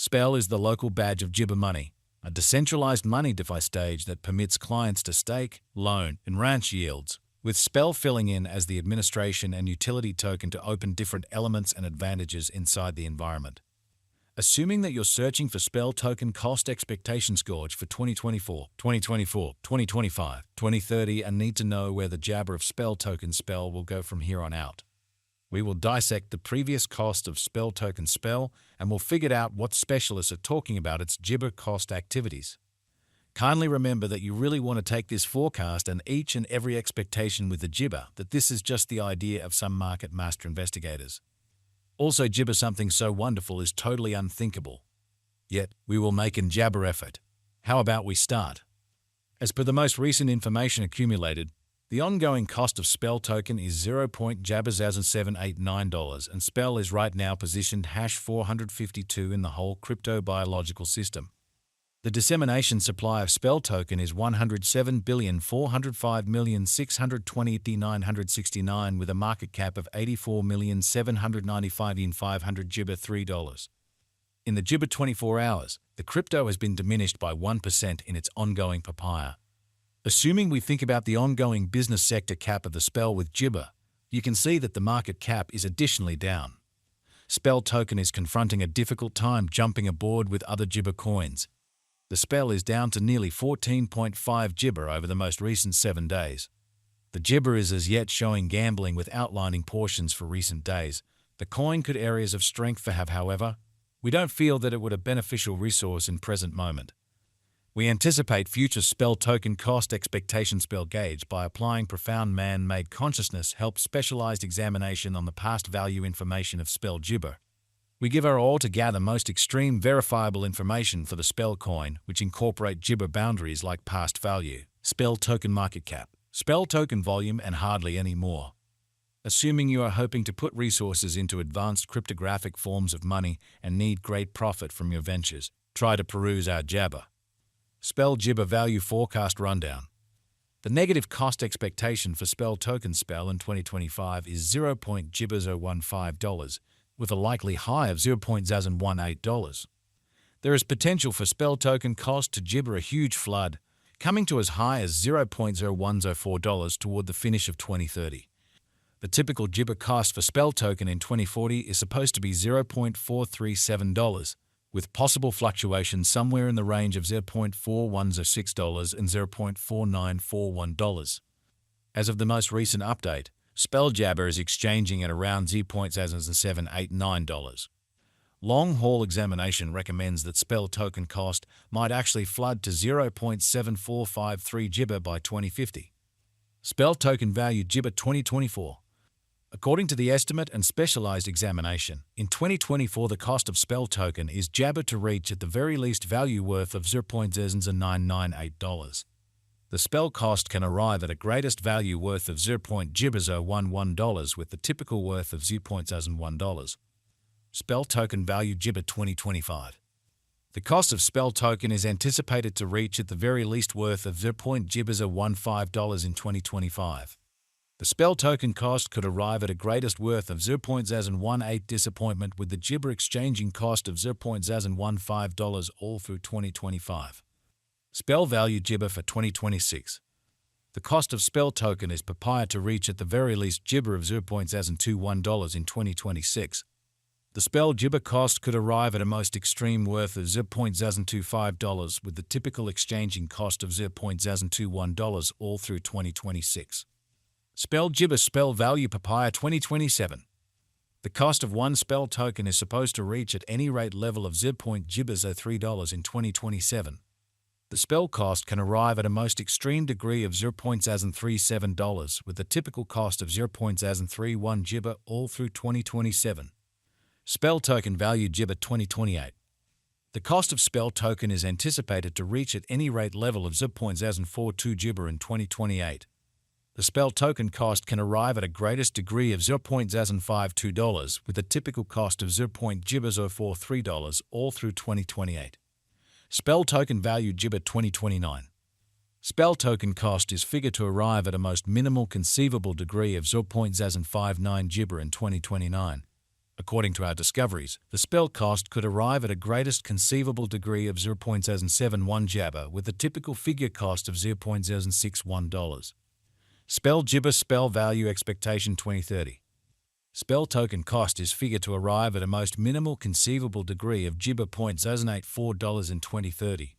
Spell is the local badge of Jibber Money, a decentralized money DeFi stage that permits clients to stake, loan, and ranch yields, with Spell filling in as the administration and utility token to open different elements and advantages inside the environment. Assuming that you're searching for Spell token cost expectation scores for 2024, 2025, 2030 and need to know where the Jabber of Spell token Spell will go from here on out, we will dissect the previous cost of Spell token Spell and we'll figure out what specialists are talking about its Jibber cost activities. Kindly remember that you really want to take this forecast and each and every expectation with the Jibber, that this is just the idea of some market master investigators. Also, Jibber something so wonderful is totally unthinkable. Yet, we will make an Jabber effort. How about we start? As per the most recent information accumulated, the ongoing cost of Spell token is $0.789 and Spell is right now positioned #452 in the whole crypto biological system. The dissemination supply of Spell token is 107,405,620,969 with a market cap of 84,795,500 Jibber $3. In the Jibber 24 hours, the crypto has been diminished by 1% in its ongoing papaya. Assuming we think about the ongoing business sector cap of the Spell with Jibber, you can see that the market cap is additionally down. Spell token is confronting a difficult time jumping aboard with other Jibber coins. The Spell is down to nearly 14.5 Jibber over the most recent 7 days. The Jibber is as yet showing gambling with outlining portions for recent days. The coin could areas of strength for have, however, we don't feel that it would a beneficial resource in present moment. We anticipate future Spell token cost expectation Spell gauge by applying profound man-made consciousness helps specialized examination on the past value information of Spell Jibber. We give our all to gather most extreme verifiable information for the Spell coin, which incorporate Jibber boundaries like past value, Spell token market cap, Spell token volume, and hardly any more. Assuming you are hoping to put resources into advanced cryptographic forms of money and need great profit from your ventures, try to peruse our Jabber. Spell Jibber Value Forecast Rundown. The negative cost expectation for Spell token Spell in 2025 is $0.015, with a likely high of $0.018. There is potential for Spell token cost to Jibber a huge flood, coming to as high as $0.0104 toward the finish of 2030. The typical Jibber cost for Spell token in 2040 is supposed to be $0.437, with possible fluctuations somewhere in the range of $0.4106 and $0.4941. As of the most recent update, Spell Jabber is exchanging at around $0.789. Long-haul examination recommends that Spell token cost might actually flood to $0.7453 Jibber by 2050. Spell token value Jibber 2024. According to the estimate and specialized examination, in 2024 the cost of Spell token is Jabber to reach at the very least value worth of $0.0998. The Spell cost can arrive at a greatest value worth of $0.011 with the typical worth of $0.01. Spell token value Jibber 2025. The cost of Spell token is anticipated to reach at the very least worth of $0.015 in 2025. The Spell token cost could arrive at a greatest worth of $0.018 disappointment with the Jibber exchanging cost of $0.015 all through 2025. Spell value Jibber for 2026. The cost of Spell token is papaya to reach at the very least Jibber of $0.021 in 2026. The Spell Jibber cost could arrive at a most extreme worth of $0.025 with the typical exchanging cost of $0.021 all through 2026. Spell Jibber Spell Value Papaya 2027. The cost of one Spell token is supposed to reach at any rate level of $0.03 in 2027. The Spell cost can arrive at a most extreme degree of $0.037 with the typical cost of $0.031 Jibber all through 2027. Spell Token Value Jibber 2028. The cost of Spell token is anticipated to reach at any rate level of $0.042 Jibber in 2028. The Spell token cost can arrive at a greatest degree of $0.052 with a typical cost of $0.043 all through 2028. Spell token value Jibber 2029. Spell token cost is figured to arrive at a most minimal conceivable degree of $0.059 Jibber in 2029. According to our discoveries, the spell cost could arrive at a greatest conceivable degree of 0.071 Jabber with a typical figure cost of $0.061. Spell Gibber Spell Value Expectation 2030. Spell token cost is figured to arrive at a most minimal conceivable degree of Gibber $0.084 in 2030.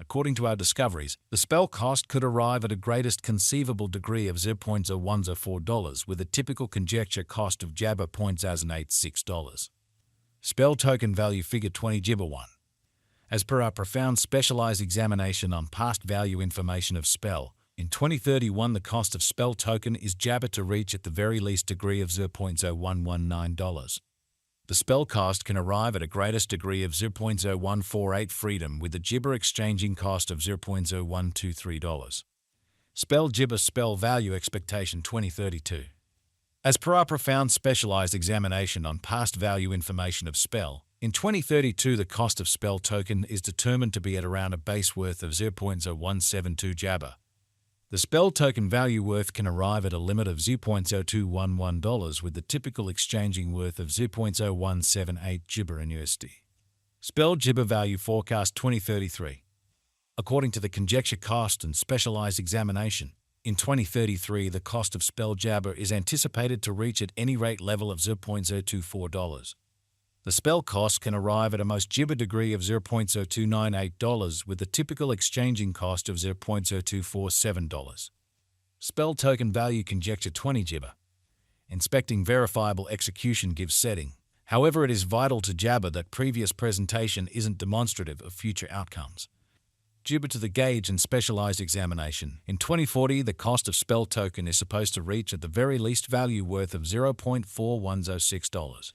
According to our discoveries, the spell cost could arrive at a greatest conceivable degree of $0.0104 with a typical conjecture cost of Jabber $0.086. Spell token value figure 20 Gibber 1. As per our profound specialized examination on past value information of spell, in 2031 the cost of spell token is Jabber to reach at the very least degree of $0.0119. The spell cost can arrive at a greatest degree of 0.0148 freedom with a Gibber exchanging cost of $0.0123. Spell Gibber Spell Value Expectation 2032. As per our profound specialized examination on past value information of spell, in 2032 the cost of spell token is determined to be at around a base worth of 0.0172 Jabber. The spell token value worth can arrive at a limit of $0.0211 with the typical exchanging worth of 0.0178 Gibber in USD. Spell Gibber Value Forecast 2033. According to the conjecture cost and specialized examination, in 2033 the cost of spell Jabber is anticipated to reach at any rate level of $0.024. The spell cost can arrive at a most Gibber degree of $0.0298 with the typical exchanging cost of $0.0247. Spell token value conjecture 20 Gibber. Inspecting verifiable execution gives setting. However, it is vital to Jabber that previous presentation isn't demonstrative of future outcomes. Gibber to the gauge and specialized examination. In 2040, the cost of spell token is supposed to reach at the very least value worth of $0.4106.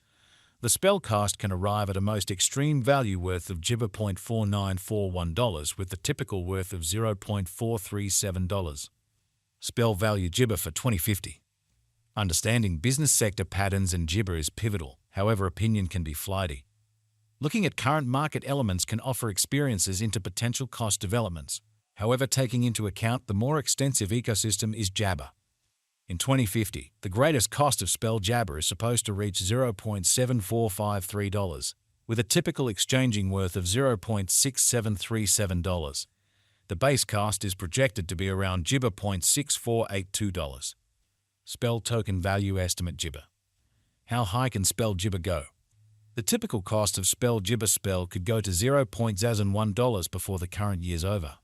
The spell cost can arrive at a most extreme value worth of Gibber $0.4941 with the typical worth of $0.437. Spell value Gibber for 2050. Understanding business sector patterns and Gibber is pivotal, however opinion can be flighty. Looking at current market elements can offer experiences into potential cost developments, however taking into account the more extensive ecosystem is Jabber. In 2050, the greatest cost of spell Jabber is supposed to reach $0.7453, with a typical exchanging worth of $0.6737. The base cost is projected to be around Gibber $0.6482. Spell token value estimate Gibber. How high can spell Gibber go? The typical cost of spell Gibber spell could go to $0.01 before the current year's over.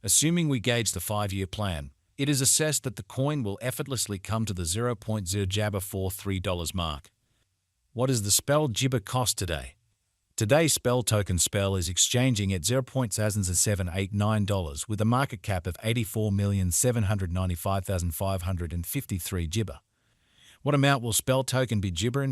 Assuming we gauge the 5-year plan, it is assessed that the coin will effortlessly come to the $0.0 Jabber $43 mark. What is the spell Gibber cost today? Today spell token spell is exchanging at $0.0789 with a market cap of 84,795,553 Gibber. What amount will spell token be Gibber in